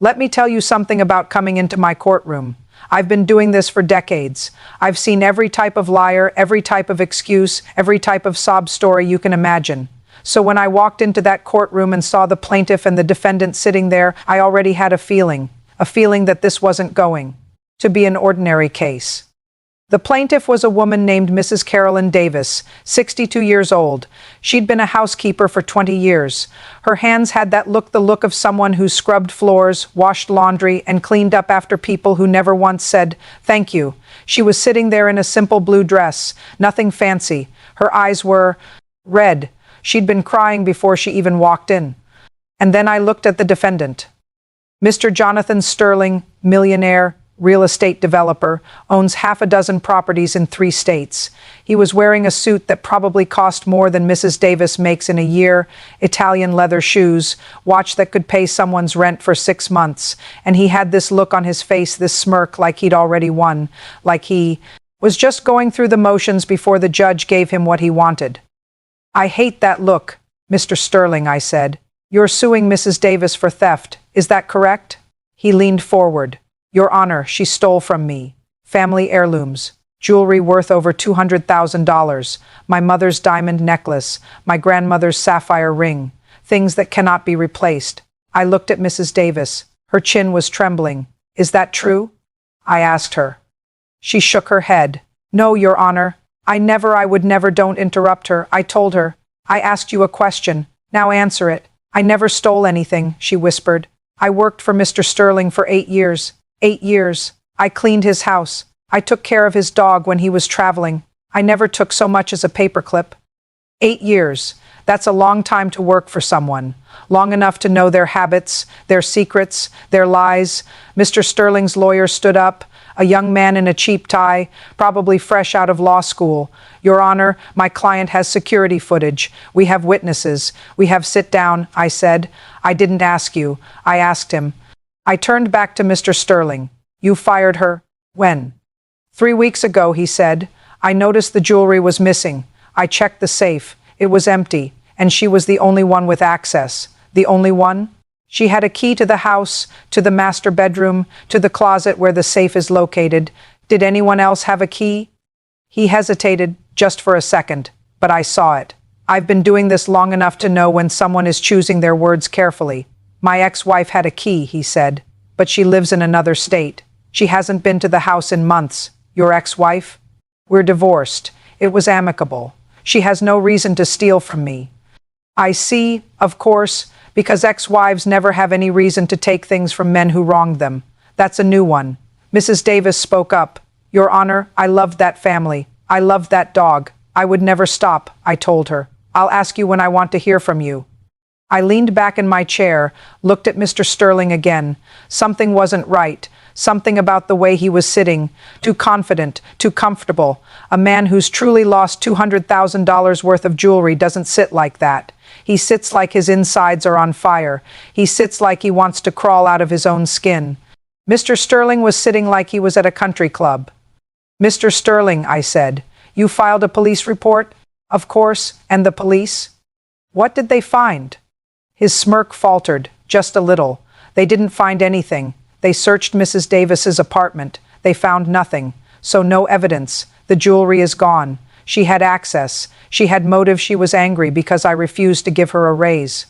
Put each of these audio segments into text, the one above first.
Let me tell you something about coming into my courtroom. I've been doing this for decades. I've seen every type of liar, every type of excuse, every type of sob story you can imagine. So when I walked into that courtroom and saw the plaintiff and the defendant sitting there, I already had a feeling that this wasn't going to be an ordinary case. The plaintiff was a woman named Mrs. Carolyn Davis, 62 years old. She'd been a housekeeper for 20 years. Her hands had the look of someone who scrubbed floors, washed laundry, and cleaned up after people who never once said, "Thank you." She was sitting there in a simple blue dress, nothing fancy. Her eyes were red. She'd been crying before she even walked in. And then I looked at the defendant. Mr. Jonathan Sterling, millionaire, real estate developer, owns half a dozen properties in 3 states. He was wearing a suit that probably cost more than Mrs. Davis makes in a year, Italian leather shoes, watch that could pay someone's rent for 6 months, and he had this look on his face, this smirk, like he'd already won, like he was just going through the motions before the judge gave him what he wanted. "I hate that look, Mr. Sterling," I said. "You're suing Mrs. Davis for theft, is that correct?" He leaned forward. "Your Honor, she stole from me. Family heirlooms, jewelry worth over $200,000, my mother's diamond necklace, my grandmother's sapphire ring, things that cannot be replaced." I looked at Mrs. Davis. Her chin was trembling. "Is that true?" I asked her. She shook her head. "No, Your Honor. I would never." Don't interrupt her, I told her. "I asked you a question. Now answer it." "I never stole anything," she whispered. "I worked for Mr. Sterling for 8 years. 8 years. I cleaned his house. I took care of his dog when he was traveling. I never took so much as a paperclip." 8 years. That's a long time to work for someone. Long enough to know their habits, their secrets, their lies. Mr. Sterling's lawyer stood up, a young man in a cheap tie, probably fresh out of law school. "Your Honor, my client has security footage. We have witnesses. We have." "Sit down," I said. "I didn't ask you. I asked him." I turned back to Mr. Sterling. "You fired her? When?" 3 weeks ago," he said. "I noticed the jewelry was missing. I checked the safe. It was empty, and she was the only one with access." "The only one?" "She had a key to the house, to the master bedroom, to the closet where the safe is located. Did anyone else have a key?" He hesitated, just for a second, but I saw it. I've been doing this long enough to know when someone is choosing their words carefully. "My ex-wife had a key," he said, "but she lives in another state. She hasn't been to the house in months." "Your ex-wife?" "We're divorced. It was amicable. She has no reason to steal from me." "I see, of course, because ex-wives never have any reason to take things from men who wronged them. That's a new one." Mrs. Davis spoke up. "Your Honor, I loved that family. I loved that dog. I would never stop," I told her. "I'll ask you when I want to hear from you." I leaned back in my chair, looked at Mr. Sterling again. Something wasn't right. Something about the way he was sitting. Too confident, too comfortable. A man who's truly lost $200,000 worth of jewelry doesn't sit like that. He sits like his insides are on fire. He sits like he wants to crawl out of his own skin. Mr. Sterling was sitting like he was at a country club. "Mr. Sterling," I said, "you filed a police report?" "Of course. And the police?" "What did they find?" His smirk faltered, just a little. "They didn't find anything. They searched Mrs. Davis's apartment. They found nothing. So no evidence. The jewelry is gone. She had access. She had motive. She was angry because I refused to give her a raise."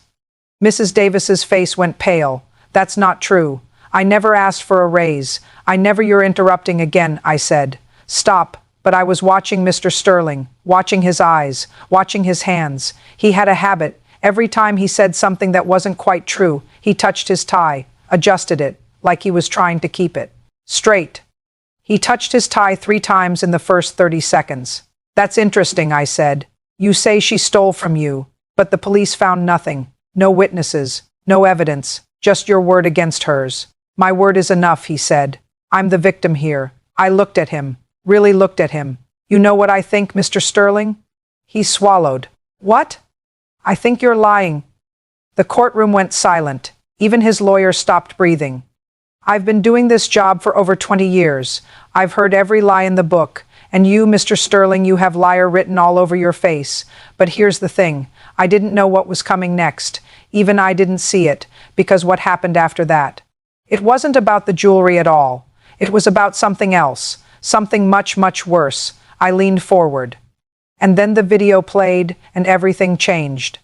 Mrs. Davis's face went pale. "That's not true. I never asked for a raise. I never." "You're interrupting again," I said. "Stop." But I was watching Mr. Sterling, watching his eyes, watching his hands. He had a habit. Every time he said something that wasn't quite true, he touched his tie, adjusted it, like he was trying to keep it straight. He touched his tie 3 times in the first 30 seconds. "That's interesting," I said. "You say she stole from you, but the police found nothing. No witnesses, no evidence, just your word against hers." "My word is enough," he said. "I'm the victim here." I looked at him, really looked at him. "You know what I think, Mr. Sterling?" He swallowed. "What?" "I think you're lying." The courtroom went silent. Even his lawyer stopped breathing. "I've been doing this job for over 20 years. I've heard every lie in the book. And you, Mr. Sterling, you have liar written all over your face. But here's the thing. I didn't know what was coming next. Even I didn't see it, because what happened after that? It wasn't about the jewelry at all. It was about something else, something much, much worse. I leaned forward. And then the video played, and everything changed.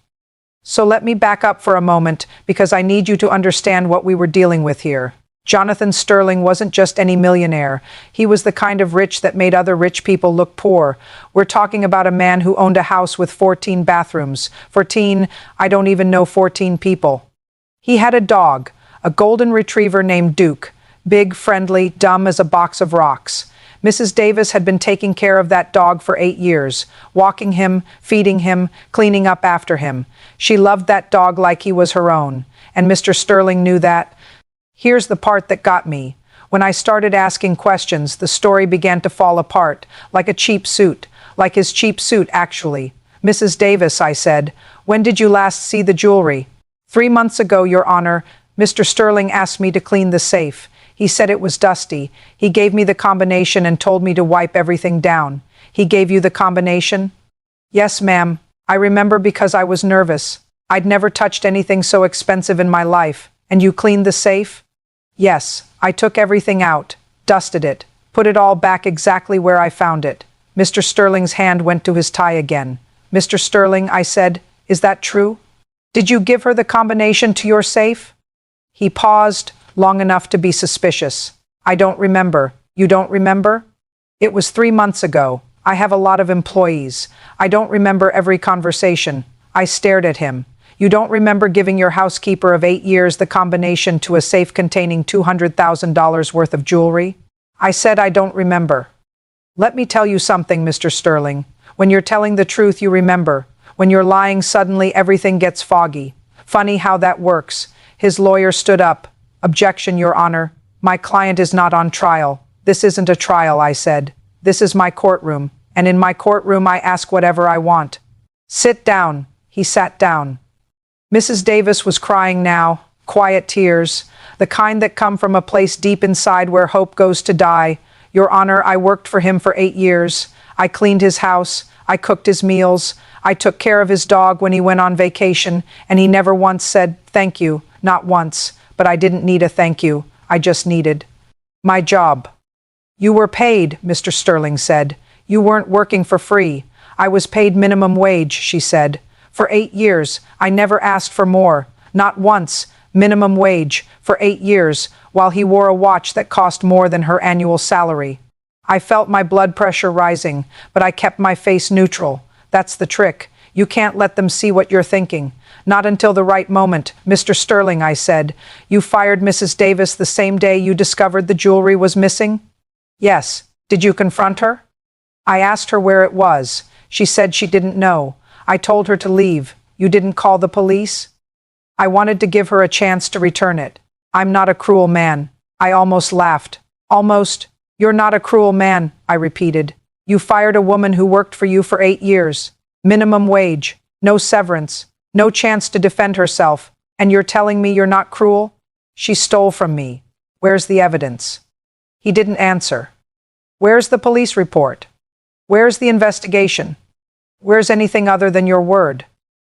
So let me back up for a moment, because I need you to understand what we were dealing with here. Jonathan Sterling wasn't just any millionaire. He was the kind of rich that made other rich people look poor. We're talking about a man who owned a house with 14 bathrooms. 14, I don't even know 14 people. He had a dog, a golden retriever named Duke. Big, friendly, dumb as a box of rocks. Mrs. Davis had been taking care of that dog for 8 years, walking him, feeding him, cleaning up after him. She loved that dog like he was her own, and Mr. Sterling knew that. Here's the part that got me. When I started asking questions, the story began to fall apart, like a cheap suit, like his cheap suit, actually. Mrs. Davis, I said, when did you last see the jewelry? 3 months ago, Your Honor. Mr. Sterling asked me to clean the safe. He said it was dusty. He gave me the combination and told me to wipe everything down. He gave you the combination? Yes, ma'am. I remember because I was nervous. I'd never touched anything so expensive in my life. And you cleaned the safe? Yes, I took everything out, dusted it, put it all back exactly where I found it. Mr. Sterling's hand went to his tie again. Mr. Sterling, I said, is that true? Did you give her the combination to your safe? He paused, long enough to be suspicious. I don't remember. You don't remember? It was 3 months ago. I have a lot of employees. I don't remember every conversation. I stared at him. You don't remember giving your housekeeper of 8 years the combination to a safe containing $200,000 worth of jewelry? I said I don't remember. Let me tell you something, Mr. Sterling. When you're telling the truth, you remember. When you're lying, suddenly everything gets foggy. Funny how that works. His lawyer stood up. Objection, Your Honor. My client is not on trial. This isn't a trial, I said. This is my courtroom, and in my courtroom I ask whatever I want. Sit down. He sat down. Mrs. Davis was crying now, quiet tears, the kind that come from a place deep inside where hope goes to die. Your Honor, I worked for him for 8 years. I cleaned his house. I cooked his meals. I took care of his dog when he went on vacation, and he never once said thank you, not once. But I didn't need a thank you. I just needed my job. You were paid, Mr. Sterling said. You weren't working for free. I was paid minimum wage, she said. For 8 years, I never asked for more. Not once. Minimum wage. For 8 years, while he wore a watch that cost more than her annual salary. I felt my blood pressure rising, but I kept my face neutral. That's the trick. You can't let them see what you're thinking. Not until the right moment. Mr. Sterling, I said, you fired Mrs. Davis the same day you discovered the jewelry was missing? Yes. Did you confront her? I asked her where it was. She said she didn't know. I told her to leave. You didn't call the police? I wanted to give her a chance to return it. I'm not a cruel man. I almost laughed. Almost? You're not a cruel man, I repeated. You fired a woman who worked for you for 8 years. Minimum wage. No severance. No chance to defend herself. And you're telling me you're not cruel? She stole from me. Where's the evidence? He didn't answer. Where's the police report? Where's the investigation? Where's anything other than your word?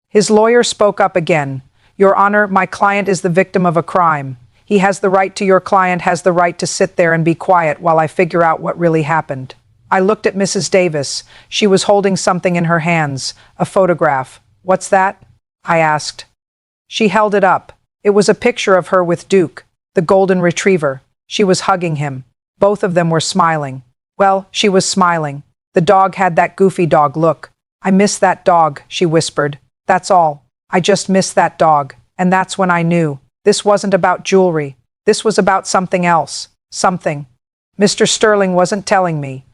His lawyer spoke up again. Your Honor, my client is the victim of a crime. He has the right to Your client has the right to sit there and be quiet while I figure out what really happened. I looked at Mrs. Davis. She was holding something in her hands, a photograph. What's that? I asked. She held it up. It was a picture of her with Duke, the golden retriever. She was hugging him. Both of them were smiling. Well, she was smiling. The dog had that goofy dog look. I miss that dog, she whispered. That's all. I just miss that dog. And that's when I knew. This wasn't about jewelry. This was about something else. Something. Mr. Sterling wasn't telling me.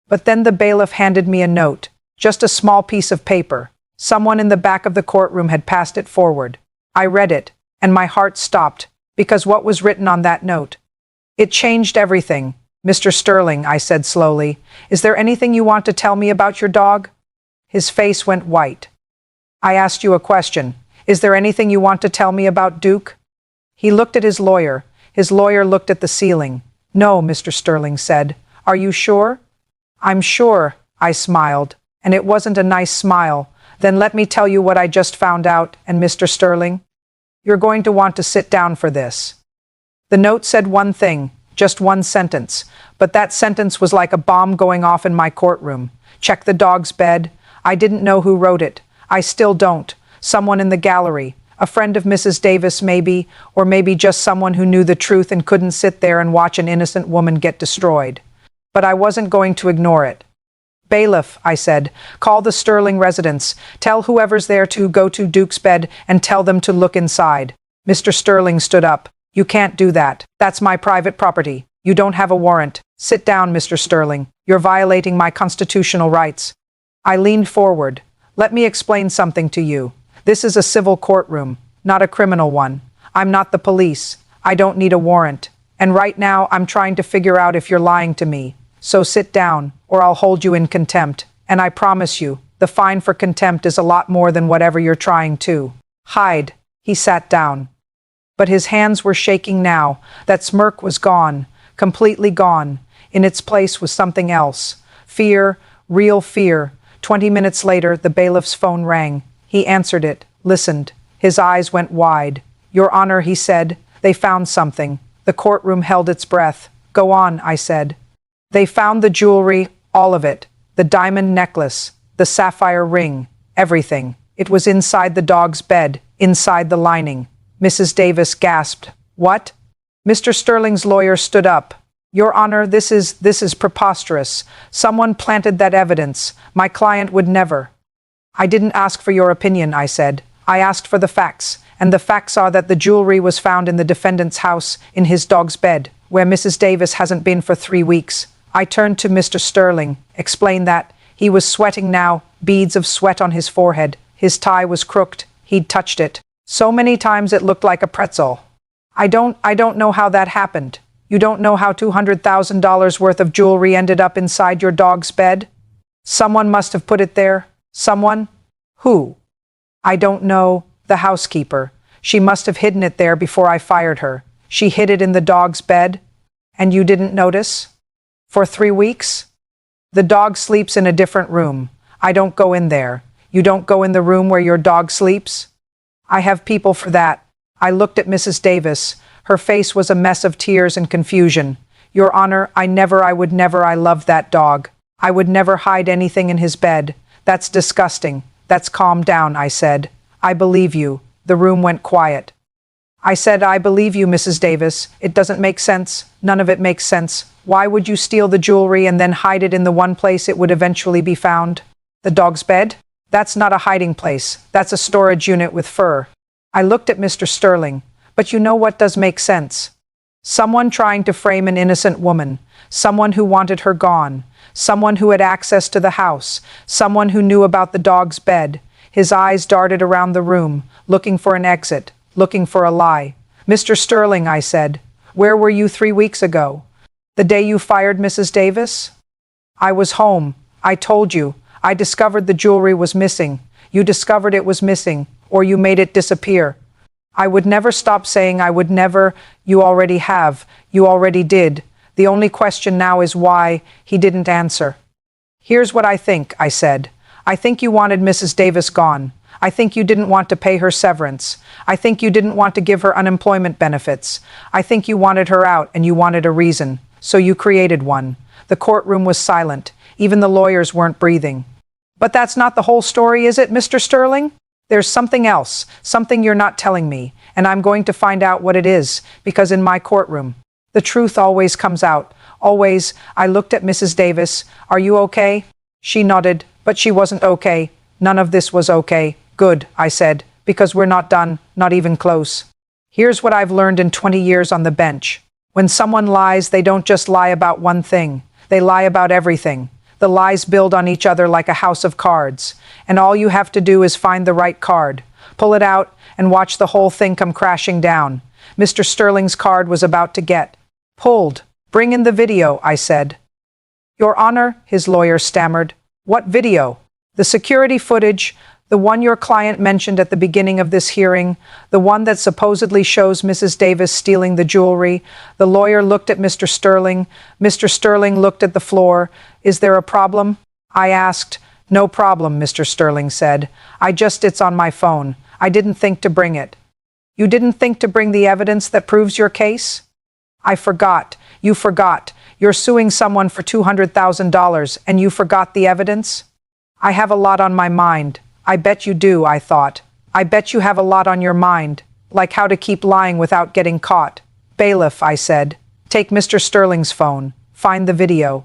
But then the bailiff handed me a note. Just a small piece of paper. Someone in the back of the courtroom had passed it forward. I read it, and my heart stopped, because what was written on that note? It changed everything. Mr. Sterling, I said slowly, is there anything you want to tell me about your dog? His face went white. I asked you a question. Is there anything you want to tell me about Duke? He looked at his lawyer. His lawyer looked at the ceiling. No, Mr. Sterling said. Are you sure? I'm sure, I smiled, and it wasn't a nice smile. Then let me tell you what I just found out, and Mr. Sterling, you're going to want to sit down for this. The note said one thing, just one sentence, but that sentence was like a bomb going off in my courtroom. Check the dog's bed. I didn't know who wrote it. I still don't. Someone in the gallery. A friend of Mrs. Davis, maybe, or maybe just someone who knew the truth and couldn't sit there and watch an innocent woman get destroyed. But I wasn't going to ignore it. Bailiff, I said, call the Sterling residence. Tell whoever's there to go to Duke's bed and tell them to look inside. Mr. Sterling stood up. You can't do that. That's my private property. You don't have a warrant. Sit down, Mr. Sterling. You're violating my constitutional rights. I leaned forward. Let me explain something to you. This is a civil courtroom, not a criminal one. I'm not the police. I don't need a warrant. And right now, I'm trying to figure out if you're lying to me. So sit down, or I'll hold you in contempt. And I promise you, the fine for contempt is a lot more than whatever you're trying to hide. He sat down. But his hands were shaking now. That smirk was gone, completely gone. In its place was something else. Fear, real fear. 20 minutes later, the bailiff's phone rang. He answered it, listened. His eyes went wide. Your Honor, he said, they found something. The courtroom held its breath. Go on, I said. They found the jewelry, all of it. The diamond necklace, the sapphire ring, everything. It was inside the dog's bed, inside the lining. Mrs. Davis gasped. What? Mr. Sterling's lawyer stood up. Your Honor, this is preposterous. Someone planted that evidence. My client would never. I didn't ask for your opinion, I said. I asked for the facts, and the facts are that the jewelry was found in the defendant's house, in his dog's bed, where Mrs. Davis hasn't been for 3 weeks. I turned to Mr. Sterling, explained that. He was sweating now, beads of sweat on his forehead. His tie was crooked. He'd touched it. So many times it looked like a pretzel. I don't know how that happened. You don't know how $200,000 worth of jewelry ended up inside your dog's bed? Someone must have put it there. Someone? Who? I don't know. The housekeeper. She must have hidden it there before I fired her. She hid it in the dog's bed. And you didn't notice? For 3 weeks? The dog sleeps in a different room. I don't go in there. You don't go in the room where your dog sleeps? I have people for that. I looked at Mrs. Davis. Her face was a mess of tears and confusion. Your Honor, I loved that dog. I would never hide anything in his bed. That's disgusting. That's calm down, I said. I believe you. The room went quiet. I said, I believe you, Mrs. Davis. It doesn't make sense. None of it makes sense. Why would you steal the jewelry and then hide it in the one place it would eventually be found? The dog's bed? That's not a hiding place. That's a storage unit with fur. I looked at Mr. Sterling. But you know what does make sense? Someone trying to frame an innocent woman. Someone who wanted her gone. Someone who had access to the house. Someone who knew about the dog's bed. His eyes darted around the room, looking for an exit, looking for a lie. Mr. Sterling, I said, where were you 3 weeks ago? The day you fired Mrs. Davis? I was home. I told you. I discovered the jewelry was missing. You discovered it was missing, or you made it disappear. I would never stop saying I would never. You already have. You already did. The only question now is why. He didn't answer. Here's what I think, I said. I think you wanted Mrs. Davis gone. I think you didn't want to pay her severance. I think you didn't want to give her unemployment benefits. I think you wanted her out and you wanted a reason. So you created one. The courtroom was silent. Even the lawyers weren't breathing. But that's not the whole story, is it, Mr. Sterling? There's something else, something you're not telling me, and I'm going to find out what it is, because in my courtroom, the truth always comes out. Always. I looked at Mrs. Davis. Are you okay? She nodded, but she wasn't okay. None of this was okay. Good, I said, because we're not done, not even close. Here's what I've learned in 20 years on the bench. When someone lies, they don't just lie about one thing. They lie about everything. The lies build on each other like a house of cards, and all you have to do is find the right card, pull it out, and watch the whole thing come crashing down. Mr. Sterling's card was about to get pulled. Bring in the video, I said. Your Honor, his lawyer stammered. What video? The security footage, the one your client mentioned at the beginning of this hearing, the one that supposedly shows Mrs. Davis stealing the jewelry. The lawyer looked at Mr. Sterling. Mr. Sterling looked at the floor. Is there a problem? I asked. No problem, Mr. Sterling said. It's on my phone. I didn't think to bring it. You didn't think to bring the evidence that proves your case? I forgot. You forgot. You're suing someone for $200,000 and you forgot the evidence? I have a lot on my mind. I bet you do, I thought. I bet you have a lot on your mind, like how to keep lying without getting caught. Bailiff, I said, take Mr. Sterling's phone. Find the video.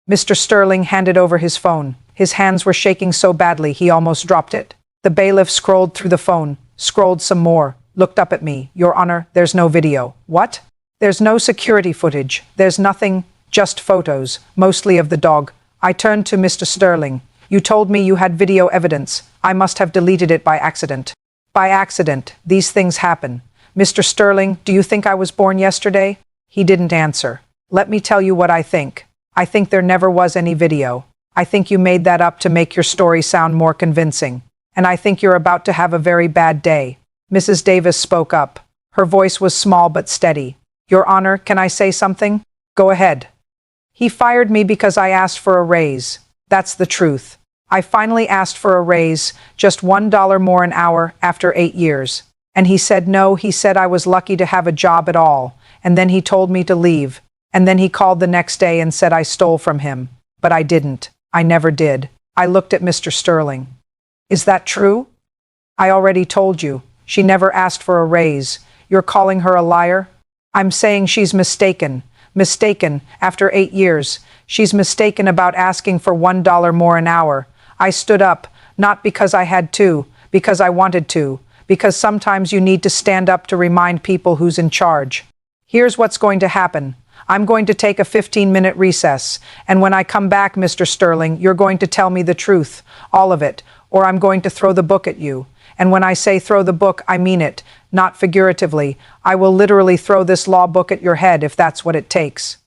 Mr. Sterling handed over his phone. His hands were shaking so badly he almost dropped it. The bailiff scrolled through the phone, scrolled some more, looked up at me. Your Honor, there's no video. What? There's no security footage. There's nothing, just photos, mostly of the dog. I turned to Mr. Sterling. You told me you had video evidence. I must have deleted it by accident. By accident. These things happen. Mr. Sterling, do you think I was born yesterday? He didn't answer. Let me tell you what I think. I think there never was any video. I think you made that up to make your story sound more convincing. And I think you're about to have a very bad day. Mrs. Davis spoke up. Her voice was small but steady. Your Honor, can I say something? Go ahead. He fired me because I asked for a raise. That's the truth. I finally asked for a raise, just $1 more an hour after 8 years. And he said no, he said I was lucky to have a job at all. And then he told me to leave. And then he called the next day and said I stole from him. But I didn't. I never did. I looked at Mr. Sterling. Is that true? I already told you. She never asked for a raise. You're calling her a liar? I'm saying she's mistaken. Mistaken, after 8 years. She's mistaken about asking for $1 more an hour. I stood up, not because I had to, because I wanted to, because sometimes you need to stand up to remind people who's in charge. Here's what's going to happen. I'm going to take a 15-minute recess, and when I come back, Mr. Sterling, you're going to tell me the truth, all of it, or I'm going to throw the book at you. And when I say throw the book, I mean it, not figuratively. I will literally throw this law book at your head if that's what it takes.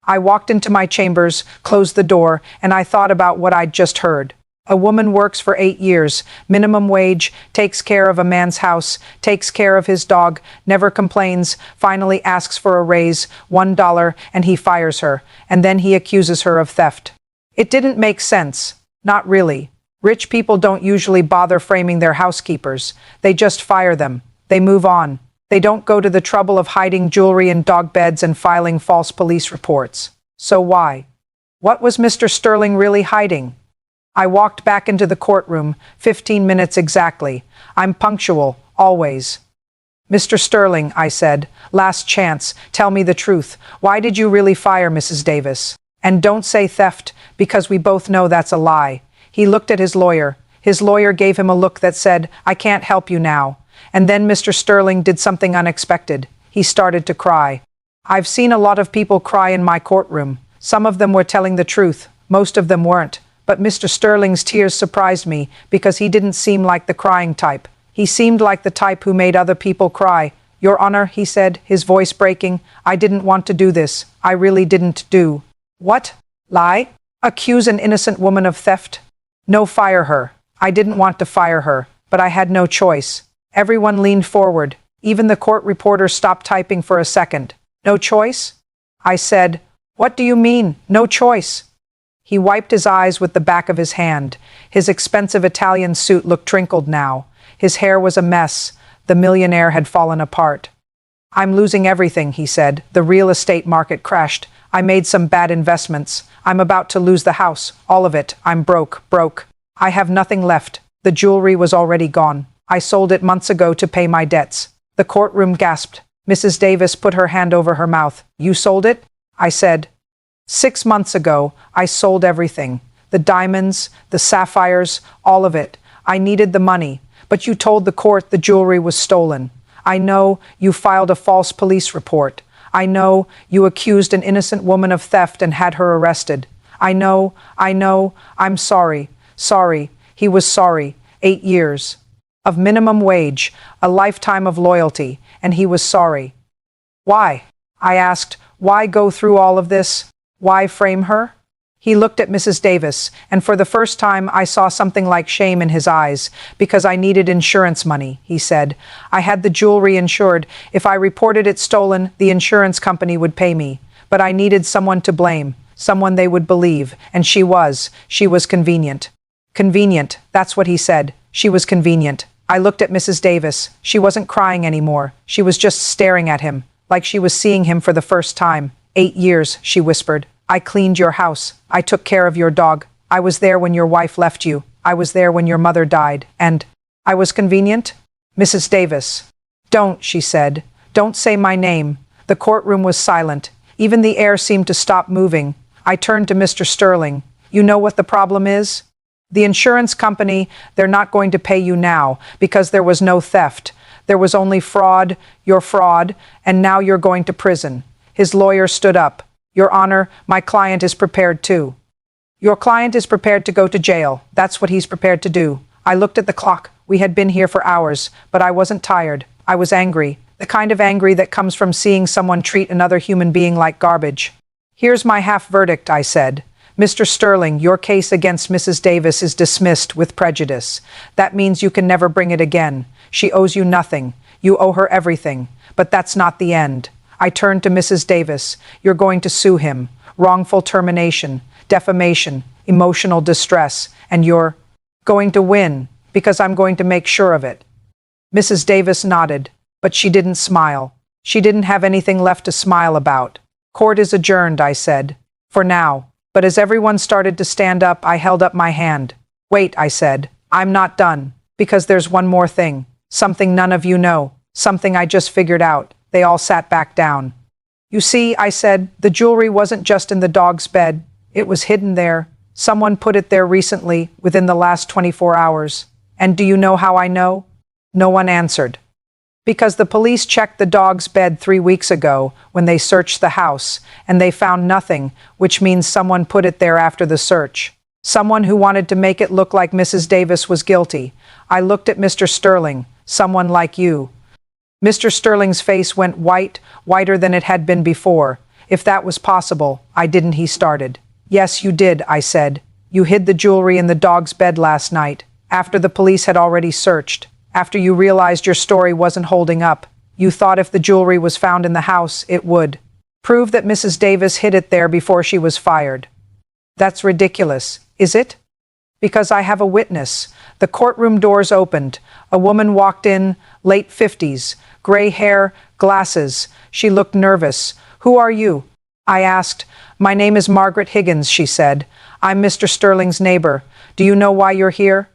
I walked into my chambers, closed the door, and I thought about what I'd just heard. A woman works for 8 years, minimum wage, takes care of a man's house, takes care of his dog, never complains, finally asks for a raise, $1, and he fires her, and then he accuses her of theft. It didn't make sense. Not really. Rich people don't usually bother framing their housekeepers. They just fire them. They move on. They don't go to the trouble of hiding jewelry in dog beds and filing false police reports. So why? What was Mr. Sterling really hiding? I walked back into the courtroom, 15 minutes exactly. I'm punctual, always. Mr. Sterling, I said, last chance, tell me the truth. Why did you really fire Mrs. Davis? And don't say theft, because we both know that's a lie. He looked at his lawyer. His lawyer gave him a look that said, I can't help you now. And then Mr. Sterling did something unexpected. He started to cry. I've seen a lot of people cry in my courtroom. Some of them were telling the truth. Most of them weren't. But Mr. Sterling's tears surprised me because he didn't seem like the crying type. He seemed like the type who made other people cry. Your Honor, he said, his voice breaking, I didn't want to do this. I really didn't do. What? Lie? Accuse an innocent woman of theft? No, fire her. I didn't want to fire her, but I had no choice. Everyone leaned forward. Even the court reporter stopped typing for a second. No choice? I said, what do you mean, no choice? He wiped his eyes with the back of his hand. His expensive Italian suit looked wrinkled now. His hair was a mess. The millionaire had fallen apart. I'm losing everything, he said. The real estate market crashed. I made some bad investments. I'm about to lose the house. All of it. I'm broke. I have nothing left. The jewelry was already gone. I sold it months ago to pay my debts. The courtroom gasped. Mrs. Davis put her hand over her mouth. You sold it? I said. 6 months ago, I sold everything. The diamonds, the sapphires, all of it. I needed the money. But you told the court the jewelry was stolen. I know you filed a false police report. I know you accused an innocent woman of theft and had her arrested. I know, I'm sorry. Sorry. He was sorry. 8 years. Of minimum wage, a lifetime of loyalty, and he was sorry. Why? I asked, why go through all of this? Why frame her? He looked at Mrs. Davis, and for the first time I saw something like shame in his eyes. Because I needed insurance money, he said. I had the jewelry insured. If I reported it stolen, the insurance company would pay me. But I needed someone to blame, someone they would believe, and she was. She was convenient. Convenient, that's what he said. She was convenient. I looked at Mrs. Davis. She wasn't crying anymore. She was just staring at him. like she was seeing him for the first time. 8 years, she whispered. I cleaned your house. I took care of your dog. I was there when your wife left you. I was there when your mother died. And I was convenient? Mrs. Davis. Don't, she said. Don't say my name. The courtroom was silent. Even the air seemed to stop moving. I turned to Mr. Sterling. You know what the problem is? The insurance company, they're not going to pay you now because there was no theft. There was only fraud, your fraud, and now you're going to prison. His lawyer stood up. Your Honor, my client is prepared to. Your client is prepared to go to jail. That's what he's prepared to do. I looked at the clock. We had been here for hours, but I wasn't tired. I was angry. The kind of angry that comes from seeing someone treat another human being like garbage. Here's my half verdict, I said. Mr. Sterling, your case against Mrs. Davis is dismissed with prejudice. That means you can never bring it again. She owes you nothing. You owe her everything. But that's not the end. I turned to Mrs. Davis. You're going to sue him. Wrongful termination, defamation, emotional distress, and you're going to win because I'm going to make sure of it. Mrs. Davis nodded, but she didn't smile. She didn't have anything left to smile about. Court is adjourned, I said. For now. But as everyone started to stand up, I held up my hand. Wait, I said. I'm not done. Because there's one more thing. Something none of you know. Something I just figured out. They all sat back down. You see, I said, the jewelry wasn't just in the dog's bed. It was hidden there. Someone put it there recently, within the last 24 hours. And do you know how I know? No one answered. Because the police checked the dog's bed 3 weeks ago when they searched the house, and they found nothing, which means someone put it there after the search. Someone who wanted to make it look like Mrs. Davis was guilty. I looked at Mr. Sterling, someone like you. Mr. Sterling's face went white, whiter than it had been before. If that was possible, I didn't, he started. Yes, you did, I said. You hid the jewelry in the dog's bed last night, after the police had already searched. After you realized your story wasn't holding up, you thought if the jewelry was found in the house, it would prove that Mrs. Davis hid it there before she was fired. That's ridiculous, is it? Because I have a witness. The courtroom doors opened. A woman walked in, late 50s, gray hair, glasses. She looked nervous. Who are you? I asked. My name is Margaret Higgins, she said. I'm Mr. Sterling's neighbor. Do you know why you're here?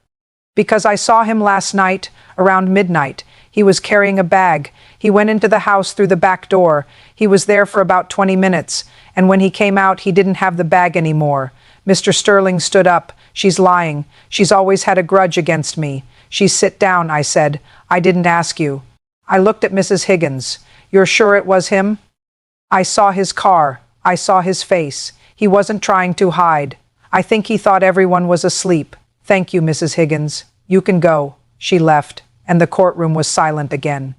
Because I saw him last night, around midnight. He was carrying a bag. He went into the house through the back door. He was there for about 20 minutes, and when he came out, he didn't have the bag anymore. Mr. Sterling stood up. She's lying. She's always had a grudge against me. Sit down, I said. I didn't ask you. I looked at Mrs. Higgins. You're sure it was him? I saw his car. I saw his face. He wasn't trying to hide. I think he thought everyone was asleep. Thank you, Mrs. Higgins. You can go. She left, and the courtroom was silent again.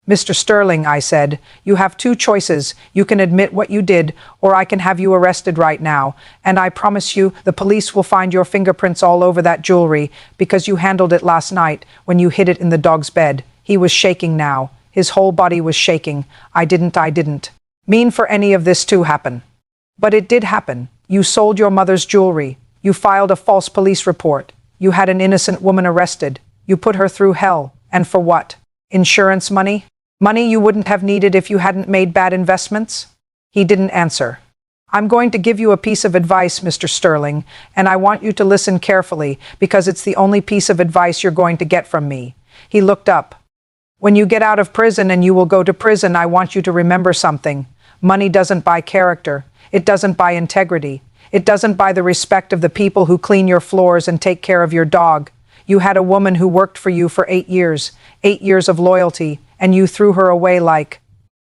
Mr. Sterling, I said, you have two choices. You can admit what you did, or I can have you arrested right now. And I promise you, the police will find your fingerprints all over that jewelry because you handled it last night when you hid it in the dog's bed. He was shaking now. His whole body was shaking. I didn't mean for any of this to happen. But it did happen. You sold your mother's jewelry. You filed a false police report. You had an innocent woman arrested. You put her through hell. And for what? Insurance money? Money you wouldn't have needed if you hadn't made bad investments? He didn't answer. I'm going to give you a piece of advice, Mr. Sterling, and I want you to listen carefully because it's the only piece of advice you're going to get from me. He looked up. When you get out of prison, and you will go to prison, I want you to remember something. Money doesn't buy character. It doesn't buy integrity. It doesn't buy the respect of the people who clean your floors and take care of your dog. You had a woman who worked for you for 8 years, 8 years of loyalty, and you threw her away like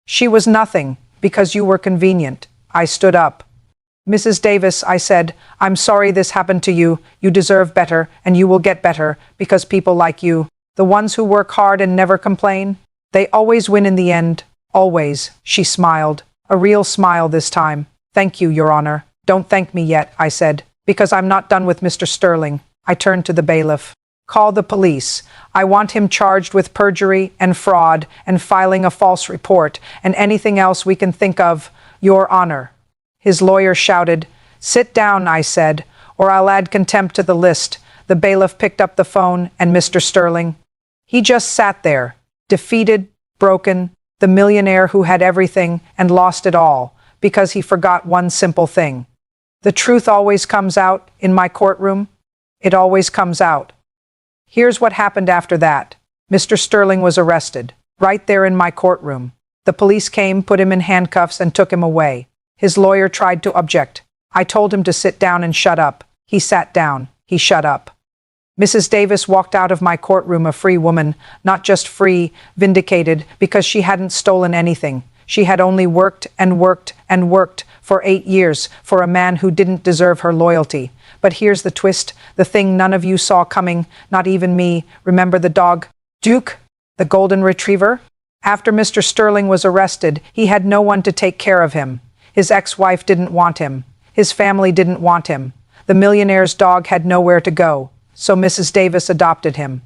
she was nothing because you were convenient. I stood up. Mrs. Davis, I said, I'm sorry this happened to you. You deserve better, and you will get better because people like you, the ones who work hard and never complain, they always win in the end. Always. She smiled. A real smile this time. Thank you, Your Honor. Don't thank me yet, I said, because I'm not done with Mr. Sterling. I turned to the bailiff. Call the police. I want him charged with perjury and fraud and filing a false report and anything else we can think of, Your Honor. His lawyer shouted. Sit down, I said, or I'll add contempt to the list. The bailiff picked up the phone, and Mr. Sterling. He just sat there, defeated, broken, The millionaire who had everything and lost it all because he forgot one simple thing. The truth always comes out in my courtroom. It always comes out. Here's what happened after that. Mr. Sterling was arrested, right there in my courtroom. The police came, put him in handcuffs, and took him away. His lawyer tried to object. I told him to sit down and shut up. He sat down. He shut up. Mrs. Davis walked out of my courtroom a free woman, not just free, vindicated, because she hadn't stolen anything. She had only worked and worked and worked for 8 years for a man who didn't deserve her loyalty. But here's the twist, the thing none of you saw coming, not even me. Remember the dog, Duke, the golden retriever? After Mr. Sterling was arrested, he had no one to take care of him. His ex-wife didn't want him. His family didn't want him. The millionaire's dog had nowhere to go, so Mrs. Davis adopted him.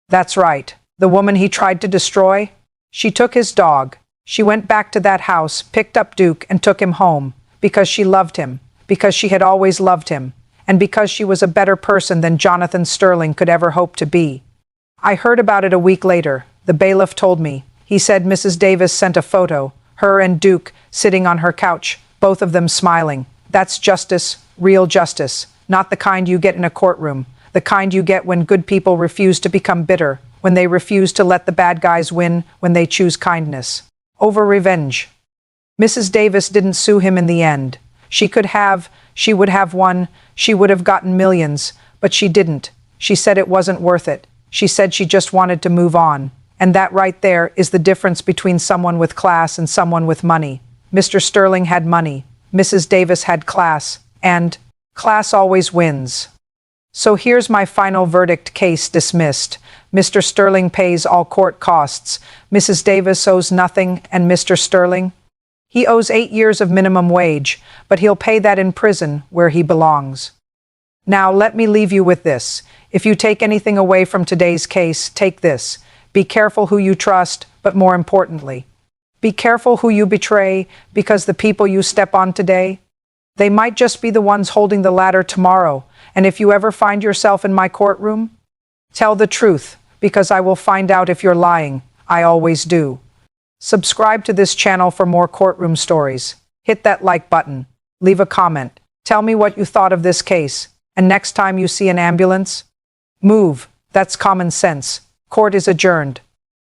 That's right, the woman he tried to destroy? She took his dog. She went back to that house, picked up Duke, and took him home, because she loved him, because she had always loved him, and because she was a better person than Jonathan Sterling could ever hope to be. I heard about it a week later. The bailiff told me. He said Mrs. Davis sent a photo, her and Duke sitting on her couch, both of them smiling. That's justice, real justice, not the kind you get in a courtroom, the kind you get when good people refuse to become bitter, when they refuse to let the bad guys win, when they choose kindness over revenge. Mrs. Davis didn't sue him in the end. She would have won, she would have gotten millions, but she didn't. She said it wasn't worth it. She said she just wanted to move on. And that right there is the difference between someone with class and someone with money. Mr. Sterling had money. Mrs. Davis had class. And class always wins. So here's my final verdict: case dismissed. Mr. Sterling pays all court costs. Mrs. Davis owes nothing, and Mr. Sterling? He owes 8 years of minimum wage, but he'll pay that in prison where he belongs. Now let me leave you with this. If you take anything away from today's case, take this. Be careful who you trust, but more importantly, be careful who you betray, because the people you step on today, they might just be the ones holding the ladder tomorrow. And if you ever find yourself in my courtroom, tell the truth, because I will find out if you're lying. I always do. Subscribe to this channel for more courtroom stories. Hit that like button. Leave a comment. Tell me what you thought of this case. And next time you see an ambulance, move. That's common sense. Court is adjourned.